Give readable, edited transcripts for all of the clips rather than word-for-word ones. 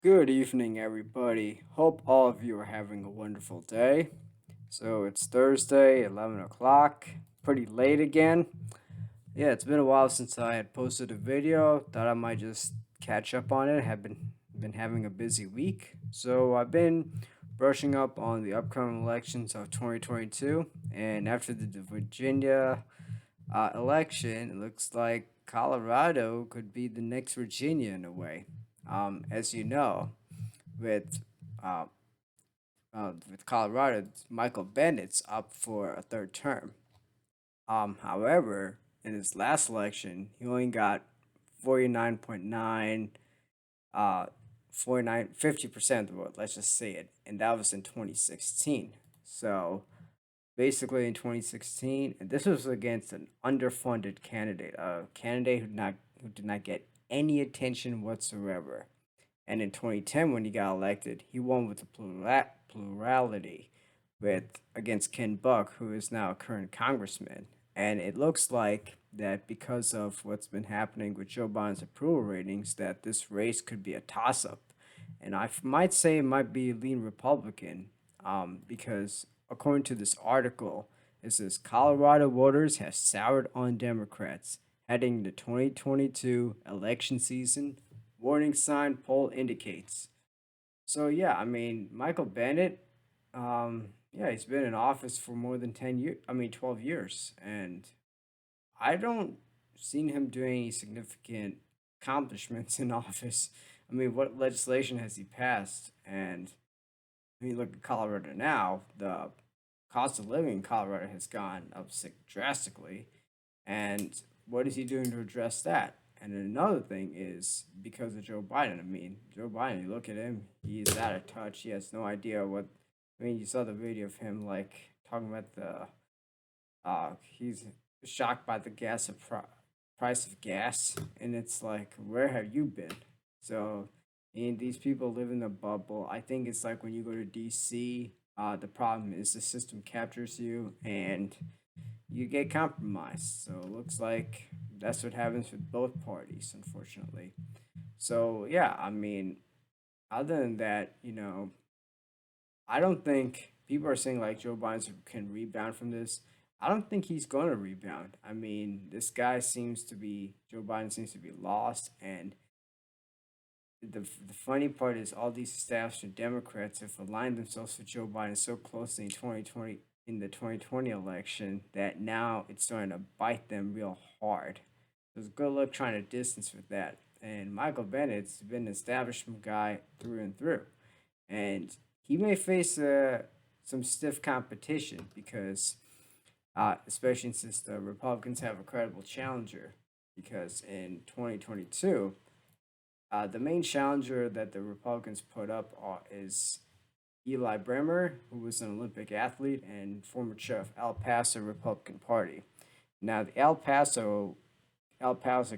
Good evening, everybody. Hope all of you are having a wonderful day. So it's Thursday, 11 o'clock. Pretty late again. Yeah, it's been a while since I had posted a video. Thought I might just catch up on it. Have been having a busy week. So I've been brushing up on the upcoming elections of 2022. And after the Virginia election, it looks like Colorado could be the next Virginia in a way. As you know, with uh, with Colorado, Michael Bennett's up for a third term. However, in his last election, he only got 49.9, uh, 50% of the vote. Let's just say it, and that was in 2016. So basically, in 2016, and this was against an underfunded candidate, a candidate who did not get any attention whatsoever. And in 2010, when he got elected, he won with a plurality with against Ken Buck, who is now a current congressman. And it looks like that because of what's been happening with Joe Biden's approval ratings, that this race could be a toss-up. And might say it might be lean Republican, because according to this article, it says Colorado voters have soured on Democrats heading into 2022 election season. Warning sign poll indicates. So yeah, I mean Michael Bennett, yeah, he's been in office for more than 10 years. I mean 12 years, and I don't seen him doing any significant accomplishments in office. I mean, what legislation has he passed? And I mean, look at Colorado now. The cost of living in Colorado has gone up drastically, and what is he doing to address that? And another thing is because of Joe Biden. I mean, Joe Biden, you look at him, he's out of touch. He has no idea what. I mean, you saw the video of him like talking about he's shocked by the price of gas, and it's like, where have you been? So, and these people live in a bubble. I think it's like when you go to DC. The problem is the system captures you, and you get compromised. So it looks like that's what happens with both parties, unfortunately. So yeah, I mean, other than that, I don't think people are saying like Joe Biden can rebound from this. I don't think he's going to rebound. I mean, Joe Biden seems to be lost, and the funny part is all these establishment Democrats have aligned themselves with Joe Biden so closely in the 2020 election that now it's starting to bite them real hard. So it's good luck trying to distance with that. And Michael Bennett's been an establishment guy through and through, and he may face some stiff competition because, especially since the Republicans have a credible challenger. Because in 2022, the main challenger that the Republicans put up is Eli Bremer, who was an Olympic athlete and former chair of El Paso Republican Party. Now, the El Paso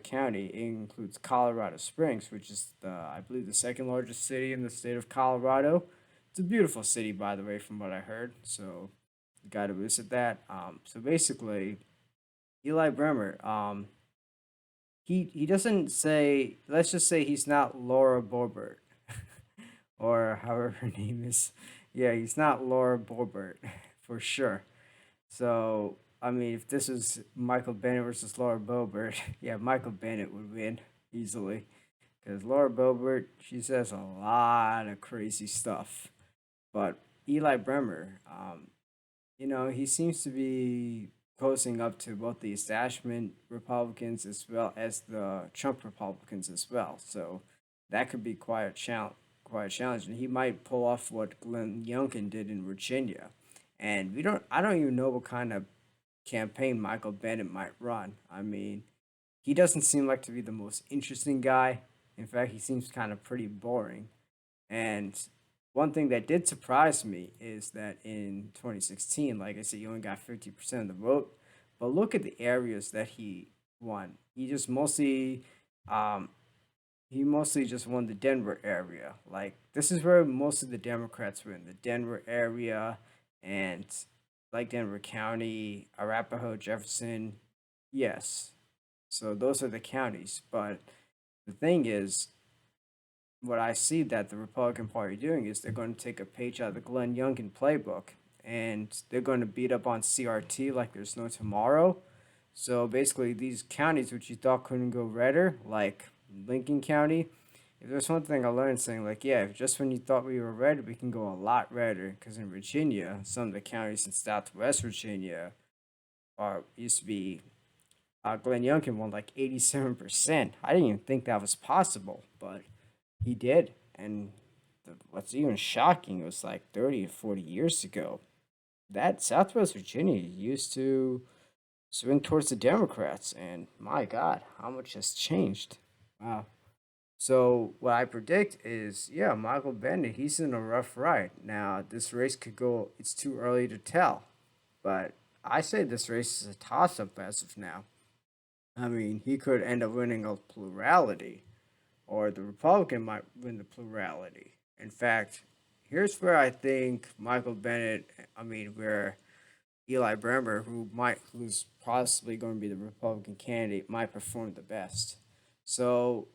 County includes Colorado Springs, which is I believe the second largest city in the state of Colorado. It's a beautiful city, by the way, from what I heard. So, you got to visit that. So basically, Eli Bremer, he doesn't say. Let's just say he's not Laura Boebert, or however her name is. Yeah, he's not Laura Boebert for sure. So I mean, if this was Michael Bennett versus Laura Boebert, yeah, Michael Bennett would win easily because Laura Boebert, she says a lot of crazy stuff. But Eli Bremer, he seems to be closing up to both the establishment Republicans as well as the Trump Republicans as well. So that could be quite a challenge, and he might pull off what Glenn Youngkin did in Virginia. And I don't even know what kind of campaign Michael Bennett might run. I mean, he doesn't seem like to be the most interesting guy. In fact, he seems kind of pretty boring. And one thing that did surprise me is that in 2016, like I said, he only got 50% of the vote. But look at the areas that he won. Um, he mostly just won the Denver area. Like this is where most of the Democrats were in the Denver area and like Denver County, Arapahoe, Jefferson. Yes. So those are the counties. But the thing is, what I see that the Republican Party doing is they're going to take a page out of the Glenn Youngkin playbook, and they're going to beat up on CRT like there's no tomorrow. So basically, these counties which you thought couldn't go redder, like Lincoln County, if there's one thing I learned, saying like, yeah, if just when you thought we were red, we can go a lot redder. Because in Virginia, some of the counties in Southwest Virginia are used to be Glenn Youngkin won like 87%. I didn't even think that was possible, but he did. And what's even shocking, it was like 30 or 40 years ago. That Southwest Virginia used to swing towards the Democrats, and my God, how much has changed. Wow. So what I predict is, yeah, Michael Bennett, he's in a rough ride. Now, this race could go, it's too early to tell, but I say this race is a toss up as of now. I mean, he could end up winning a plurality, or the Republican might win the plurality. In fact, here's where I think Michael Bennett, I mean, where Eli Bremer, who's possibly going to be the Republican candidate, might perform the best. So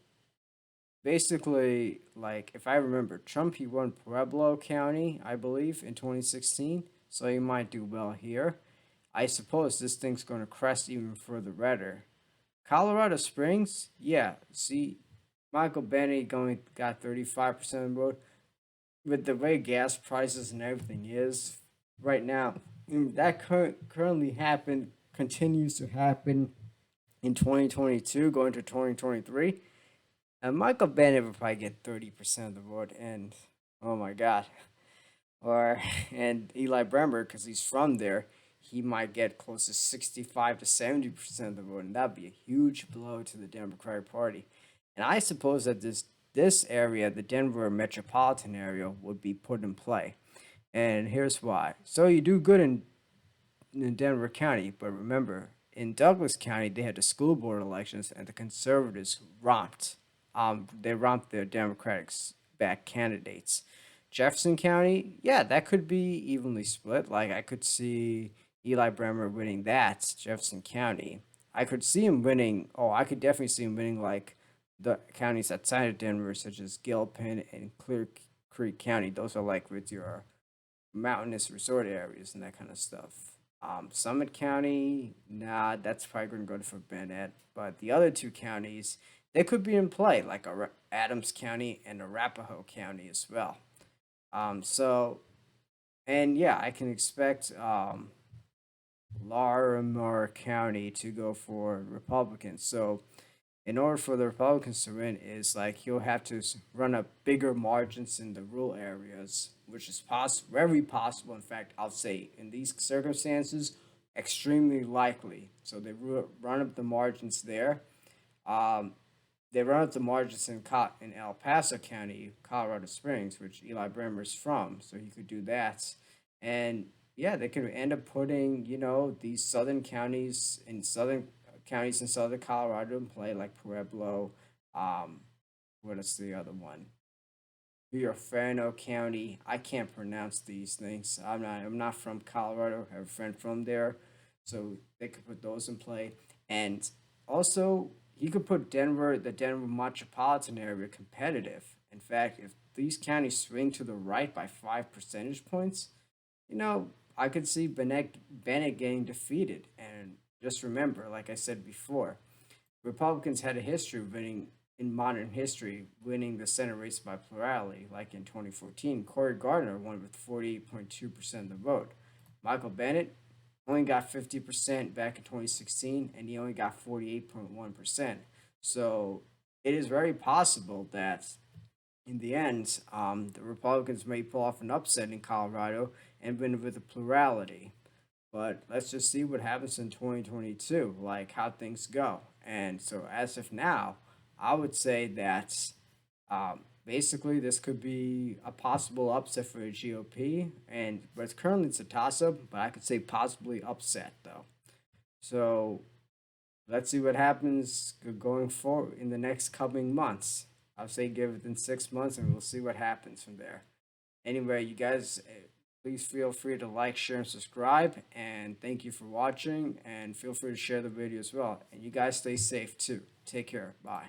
basically, like if I remember, Trump he won Pueblo County, I believe, in 2016, so he might do well here. I suppose this thing's going to crest even further redder. Colorado Springs, yeah. See, Michael Benny going got 35% of the vote. With the way gas prices and everything is right now, that currently happened continues to happen in 2022, going to 2023. And Michael Bennett would probably get 30% of the vote, and oh my God, or and Eli Bremer because he's from there, he might get close to 65 to 70% of the vote, and that'd be a huge blow to the Democratic Party. And I suppose that this area, the Denver metropolitan area, would be put in play. And here's why. So you do good in Denver County, but remember, in Douglas County, they had the school board elections, and the conservatives romped. They romped their Democratic back candidates. Jefferson County, yeah, that could be evenly split. Like I could see Eli Bremer winning that Jefferson County. I could see him winning. Oh, I could definitely see him winning like the counties outside of Denver, such as Gilpin and Clear Creek County. Those are like with your mountainous resort areas and that kind of stuff. Summit County, nah, that's probably going to go for Bennett. But the other two counties, they could be in play, like Adams County and Arapahoe County as well. So, and yeah, I can expect Larimer County to go for Republicans. So, in order for the Republicans to win, is like he'll have to run up bigger margins in the rural areas, which is possible, very possible. In fact, I'll say in these circumstances, extremely likely. So they run up the margins there. Um, they run up the margins in El Paso County, Colorado Springs, which Eli Bremer's from, so he could do that. And yeah, they could end up putting, these southern counties in southern Colorado in play, like Pueblo. Um, what is the other one? Huerfano County. I can't pronounce these things. I'm not from Colorado. I have a friend from there, so they could put those in play. And also, you could put the Denver metropolitan area competitive. In fact, if these counties swing to the right by 5 percentage points, you know, I could see Bennett getting defeated. And just remember, like I said before, Republicans had a history of winning in modern history, winning the Senate race by plurality. Like in 2014, Cory Gardner won with 48.2% of the vote. Michael Bennett only got 50% back in 2016, and he only got 48.1%. So it is very possible that in the end, the Republicans may pull off an upset in Colorado and win with a plurality. But let's just see what happens in 2022, like how things go. And so, as of now, I would say that basically this could be a possible upset for the GOP. And but currently it's a toss up, but I could say possibly upset though. So let's see what happens going forward in the next coming months. I'll say give it in 6 months, and we'll see what happens from there. Anyway, you guys, please feel free to like, share, and subscribe. And thank you for watching. And feel free to share the video as well. And you guys stay safe too. Take care. Bye.